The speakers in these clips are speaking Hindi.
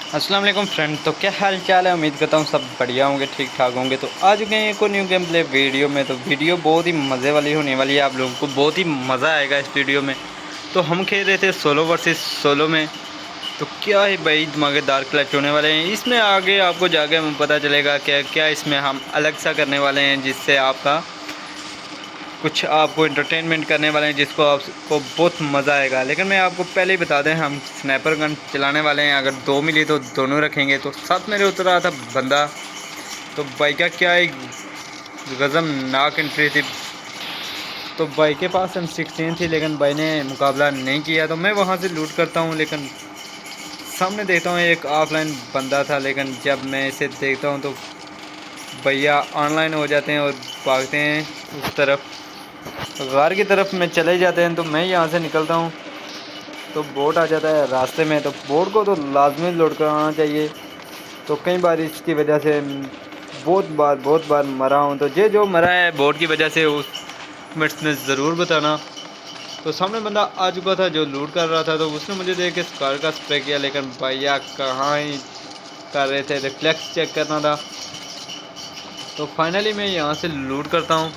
अस्सलाम वालेकुम फ्रेंड। तो क्या हाल चाल है? उम्मीद करता हूँ सब बढ़िया होंगे, ठीक ठाक होंगे। तो आ चुके हैं एक और न्यू गेम प्ले वीडियो में। तो वीडियो बहुत ही मज़े वाली होने वाली है, आप लोगों को बहुत ही मज़ा आएगा इस वीडियो में। तो हम खेल रहे थे सोलो वर्सेस सोलो में। तो क्या है भाई, धमाकेदार क्लच होने वाले हैं इसमें। आगे आपको जाके हमें पता चलेगा क्या क्या इसमें हम अलग सा करने वाले हैं, जिससे आपका कुछ आपको इंटरटेनमेंट करने वाले हैं, जिसको आपको बहुत मज़ा आएगा। लेकिन मैं आपको पहले ही बता दें, हम स्नैपर गन चलाने वाले हैं। अगर दो मिली तो दोनों रखेंगे। तो साथ मेरे उतर रहा था बंदा। तो भाई का क्या एक गज़ब नाक एंट्री थी। तो भाई के पास M16 थी, लेकिन भाई ने मुकाबला नहीं किया। तो मैं वहाँ से लूट करता हूँ, लेकिन सामने देखता हूँ एक ऑफलाइन बंदा था। लेकिन जब मैं इसे देखता हूँ तो भैया ऑनलाइन हो जाते हैं और भागते हैं उस तरफ, गार की तरफ में चले जाते हैं। तो मैं यहाँ से निकलता हूँ तो बोट आ जाता है रास्ते में। तो बोट को तो लाजमी लोड कराना चाहिए। तो कई बार इसकी वजह से बहुत बार मरा हूँ। तो ये जो मरा है बोट की वजह से, उस कमेंट्स में ज़रूर बताना। तो सामने बंदा आ चुका था जो लूट कर रहा था। तो उसने मुझे देख के स्कार का स्प्रे किया, लेकिन भैया कहाँ ही कर रहे थे, रिफ्लेक्स चेक करना था। तो फाइनली मैं यहाँ से लूट करता हूँ।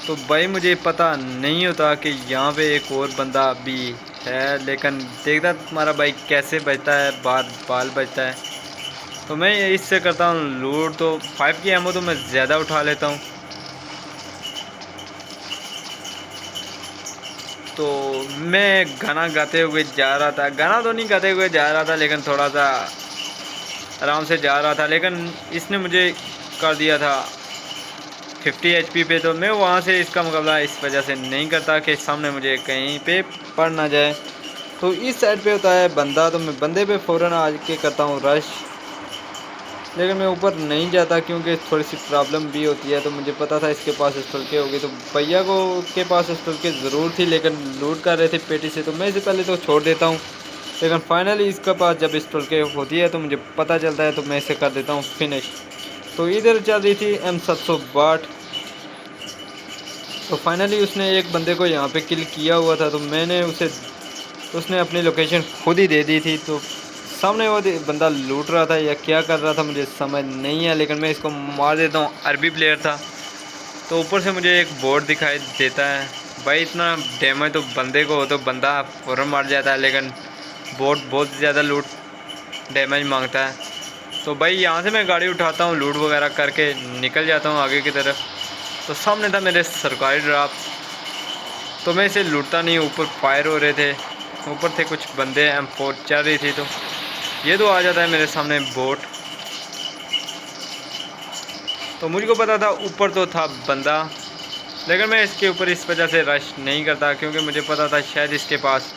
तो भाई मुझे पता नहीं होता कि यहाँ पे एक और बंदा भी है, लेकिन देखता तुम्हारा भाई कैसे बचता है, बार बाल बचता है। तो मैं इससे करता हूँ लूट। तो 5 की एमओ तो मैं ज़्यादा उठा लेता हूँ। तो मैं गाना गाते हुए जा रहा था, गाना तो नहीं गाते हुए जा रहा था, लेकिन थोड़ा सा आराम से जा रहा था। लेकिन इसने मुझे कर दिया था 50 HP पे। तो मैं वहाँ से इसका मुकाबला इस वजह से नहीं करता कि सामने मुझे कहीं पे पड़ ना जाए। तो इस साइड पे होता है बंदा, तो मैं बंदे पे फ़ौरन आ के करता हूँ रश। लेकिन मैं ऊपर नहीं जाता क्योंकि थोड़ी सी प्रॉब्लम भी होती है। तो मुझे पता था इसके पास स्टॉल के होगी। तो भैया को के पास स्टॉल के ज़रूर थी, लेकिन लूट कर रहे थे पेटी से। तो मैं इसे पहले तो छोड़ देता हूँ, लेकिन फाइनली इसके पास जब स्टॉल के होती है तो मुझे पता चलता है। तो मैं इसे कर देता हूँ फिनिश। तो इधर चल रही थी M762। तो फाइनली उसने एक बंदे को यहाँ पे किल किया हुआ था। तो मैंने उसने अपनी लोकेशन खुद ही दे दी थी। तो सामने वो बंदा लूट रहा था या क्या कर रहा था मुझे समझ नहीं है, लेकिन मैं इसको मार देता हूँ। अरबी प्लेयर था। तो ऊपर से मुझे एक बोर्ड दिखाई देता है। भाई इतना डैमेज तो बंदे को हो तो बंदा फ़ौरन मार जाता है, लेकिन बोर्ड बहुत ज़्यादा लूट डैमेज मांगता है। तो भाई यहाँ से मैं गाड़ी उठाता हूँ, लूट वगैरह करके निकल जाता हूँ आगे की तरफ। तो सामने था मेरे सरकारी ड्राप। तो मैं इसे लूटता नहीं, ऊपर फायर हो रहे थे, ऊपर थे कुछ बंदे, M4 चल रही थी। तो ये तो आ जाता है मेरे सामने बोट। तो मुझको पता था ऊपर तो था बंदा, लेकिन मैं इसके ऊपर इस वजह से रश नहीं करता क्योंकि मुझे पता था शायद इसके पास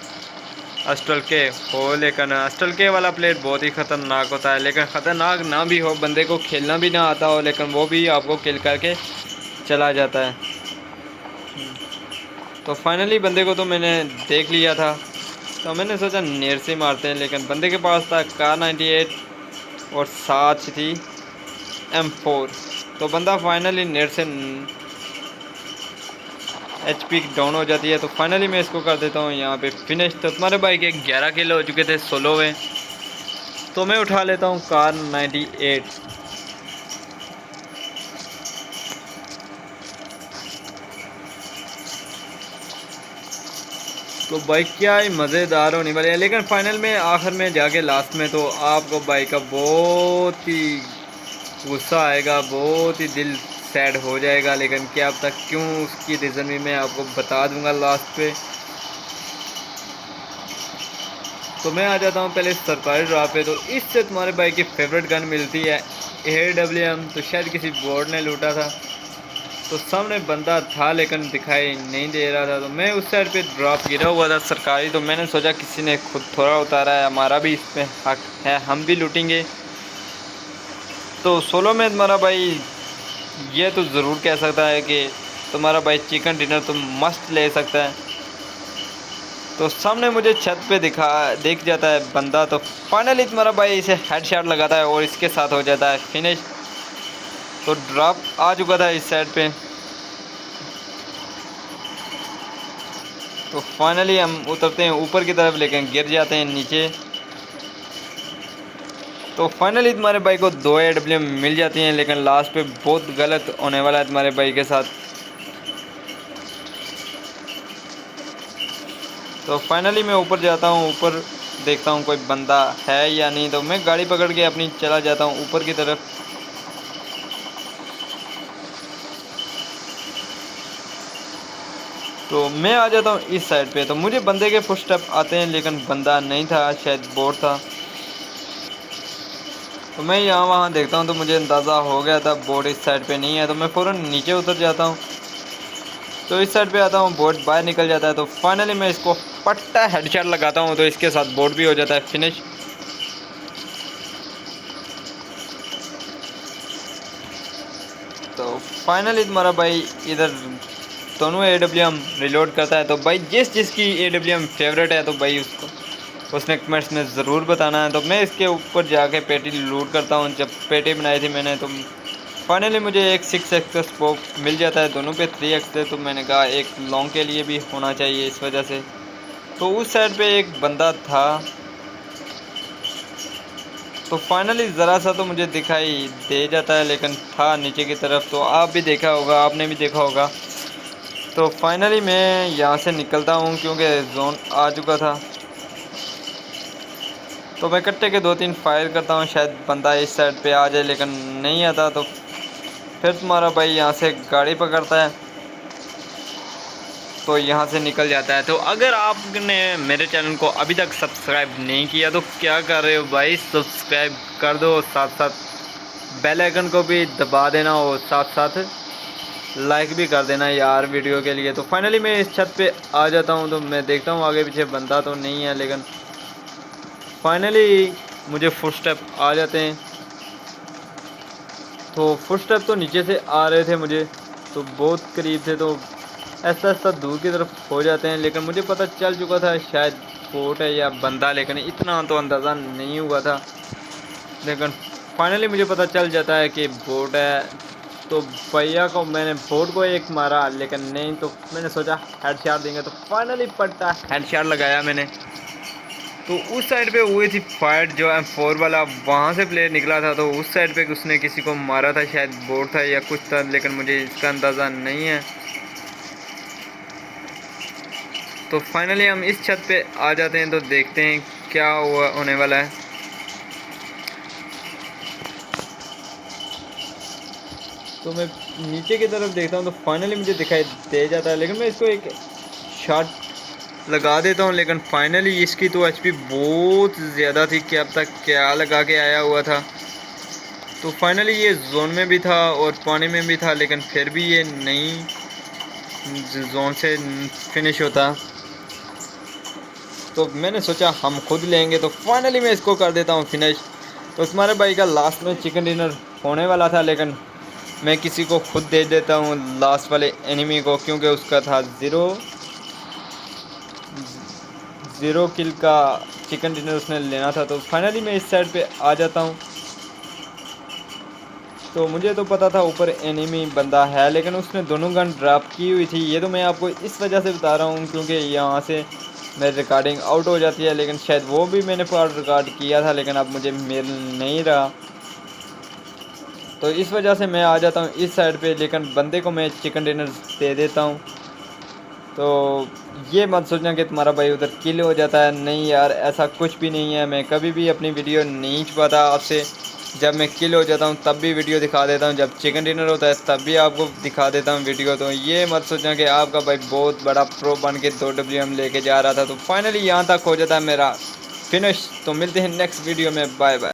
अस्टल के हो। लेकिन अस्टल के वाला प्लेयर बहुत ही ख़तरनाक होता है। लेकिन ख़तरनाक ना भी हो, बंदे को खेलना भी ना आता हो, लेकिन वो भी आपको किल करके चला जाता है। तो फाइनली बंदे को तो मैंने देख लिया था। तो मैंने सोचा नेर से मारते हैं, लेकिन बंदे के पास था कार 98 और साथ थी M4। तो बंदा फाइनली नेर से HP डाउन हो जाती है। तो फाइनली मैं इसको कर देता हूँ यहाँ पे फिनिश। तो तुम्हारे भाई के 11 किलो हो चुके थे सोलो में। तो मैं उठा लेता हूँ कार 98। तो बाइक क्या ही मज़ेदार होने वाली है। लेकिन फाइनल में आखिर में जाके लास्ट में तो आपको बाइक का बहुत ही गुस्सा आएगा, बहुत ही दिल सैड हो जाएगा। लेकिन क्या अब तक क्यों, उसकी रीज़न भी मैं आपको बता दूंगा लास्ट पे। तो मैं आ जाता हूँ पहले सरकारी ड्रा पे। तो इससे तुम्हारे बाइक की फेवरेट गन मिलती है AWM। तो शायद किसी बोर्ड ने लूटा था। तो सामने बंदा था लेकिन दिखाई नहीं दे रहा था। तो मैं उस साइड पे ड्रॉप गिरा हुआ था सरकारी। तो मैंने सोचा किसी ने खुद थोड़ा उतारा है, हमारा भी इसमें हक है, हम भी लूटेंगे। तो सोलो में तुम्हारा भाई ये तो ज़रूर कह सकता है कि तुम्हारा भाई चिकन डिनर तो मस्त ले सकता है। तो सामने मुझे छत पे दिख जाता है बंदा। तो फाइनली तुम्हारा भाई इसे हेडशॉट लगाता है और इसके साथ हो जाता है फिनिश। तो ड्रॉप आ चुका था इस साइड पे। तो फाइनली हम उतरते हैं ऊपर की तरफ, लेकिन गिर जाते हैं नीचे। तो फाइनली तुम्हारे भाई को 2 AWM मिल जाती हैं, लेकिन लास्ट पे बहुत गलत होने वाला है तुम्हारे भाई के साथ। तो फाइनली मैं ऊपर जाता हूँ, ऊपर देखता हूँ कोई बंदा है या नहीं, तो मैं गाड़ी पकड़ के अपनी चला जाता हूँ ऊपर की तरफ। तो मैं आ जाता हूँ इस साइड पे, तो मुझे बंदे के फुटस्टेप आते हैं, लेकिन बंदा नहीं था, शायद बोट था। तो मैं यहाँ वहाँ देखता हूँ, तो मुझे अंदाज़ा हो गया था बोट इस साइड पे नहीं है, तो मैं फ़ौरन नीचे उतर जाता हूँ। तो इस साइड पे आता हूँ, बोट बाहर निकल जाता है। तो फाइनली मैं इसको पट्टा हेडशॉट लगाता हूँ, तो इसके साथ बोट भी हो जाता है फिनिश। तो फाइनली तुम्हारा भाई इधर दोनों AWM रिलोड करता है। तो भाई जिसकी AWM फेवरेट है, तो भाई उसने कमेंट्स में ज़रूर बताना है। तो मैं इसके ऊपर जाके पेटी लूट करता हूँ। जब पेटी बनाई थी मैंने, तो फाइनली मुझे एक 6x का स्कोप मिल जाता है, दोनों पे 3x थे। तो मैंने कहा एक लॉन्ग के लिए भी होना चाहिए इस वजह से। तो उस साइड पे एक बंदा था, तो फाइनली ज़रा सा तो मुझे दिखाई दे जाता है, लेकिन था नीचे की तरफ। तो आप भी देखा होगा, आपने भी देखा होगा। तो फाइनली मैं यहाँ से निकलता हूँ, क्योंकि जोन आ चुका था। तो मैं कट्टे के 2-3 फायर करता हूँ, शायद बंदा इस साइड पे आ जाए, लेकिन नहीं आता। तो फिर तुम्हारा भाई यहाँ से गाड़ी पकड़ता है, तो यहाँ से निकल जाता है। तो अगर आपने मेरे चैनल को अभी तक सब्सक्राइब नहीं किया, तो क्या कर रहे हो भाई, सब्सक्राइब कर दो, साथ साथ बेल आइकन को भी दबा देना, और साथ साथ लाइक भी कर देना यार वीडियो के लिए। तो फाइनली मैं इस छत पे आ जाता हूँ, तो मैं देखता हूँ आगे पीछे बंदा तो नहीं है, लेकिन फाइनली मुझे फुटस्टेप आ जाते हैं। तो फुटस्टेप तो नीचे से आ रहे थे मुझे, तो बहुत करीब थे, तो ऐसा ऐसा दूर की तरफ हो जाते हैं। लेकिन मुझे पता चल चुका था शायद बोट है या बंदा, लेकिन इतना तो अंदाज़ा नहीं हुआ था। लेकिन फाइनली मुझे पता चल जाता है कि बोट है। तो भैया को मैंने बोट को एक मारा, लेकिन नहीं, तो मैंने सोचा हेडशॉट देंगे। तो फाइनली पट्टा हेडशॉट लगाया मैंने। तो उस साइड पे हुई थी फाइट, जो M4 वाला वहाँ से प्लेयर निकला था। तो उस साइड पे उसने किसी को मारा था, शायद बोट था या कुछ था, लेकिन मुझे इसका अंदाज़ा नहीं है। तो फाइनली हम इस छत पे आ जाते हैं, तो देखते हैं क्या होने वाला है। तो मैं नीचे की तरफ देखता हूँ, तो फाइनली मुझे दिखाई दे जाता है, लेकिन मैं इसको एक शॉट लगा देता हूँ। लेकिन फाइनली इसकी तो HP बहुत ज़्यादा थी कि अब तक क्या लगा के आया हुआ था। तो फाइनली ये जोन में भी था और पानी में भी था, लेकिन फिर भी ये नहीं जोन से फिनिश होता। तो मैंने सोचा हम खुद लेंगे, तो फाइनली मैं इसको कर देता हूँ फिनिश। तो तुम्हारे भाई का लास्ट में चिकन डिनर होने वाला था, लेकिन मैं किसी को खुद दे देता हूँ लास्ट वाले एनिमी को, क्योंकि उसका था 0 किल का चिकन डिनर उसने लेना था। तो फाइनली मैं इस साइड पे आ जाता हूँ। तो मुझे तो पता था ऊपर एनिमी बंदा है, लेकिन उसने दोनों गन ड्रॉप की हुई थी। ये तो मैं आपको इस वजह से बता रहा हूँ क्योंकि यहाँ से मेरी रिकॉर्डिंग आउट हो जाती है, लेकिन शायद वो भी मैंने पार्ट रिकॉर्ड किया था, लेकिन अब मुझे मिल नहीं रहा। तो इस वजह से मैं आ जाता हूँ इस साइड पे, लेकिन बंदे को मैं चिकन डिनर दे देता हूँ। तो ये मत सोचना कि तुम्हारा भाई उधर किल हो जाता है, नहीं यार, ऐसा कुछ भी नहीं है। मैं कभी भी अपनी वीडियो नहीं छुपाता आपसे। जब मैं किल हो जाता हूँ तब भी वीडियो दिखा देता हूँ, जब चिकन डिनर होता है तब भी आपको दिखा देता हूँ वीडियो। तो ये मत सोचना कि आपका भाई बहुत बड़ा प्रो बन के 2 WM लेके जा रहा था। तो फाइनली यहाँ तक हो जाता है मेरा फिनिश। तो मिलते हैं नेक्स्ट वीडियो में, बाय बाय।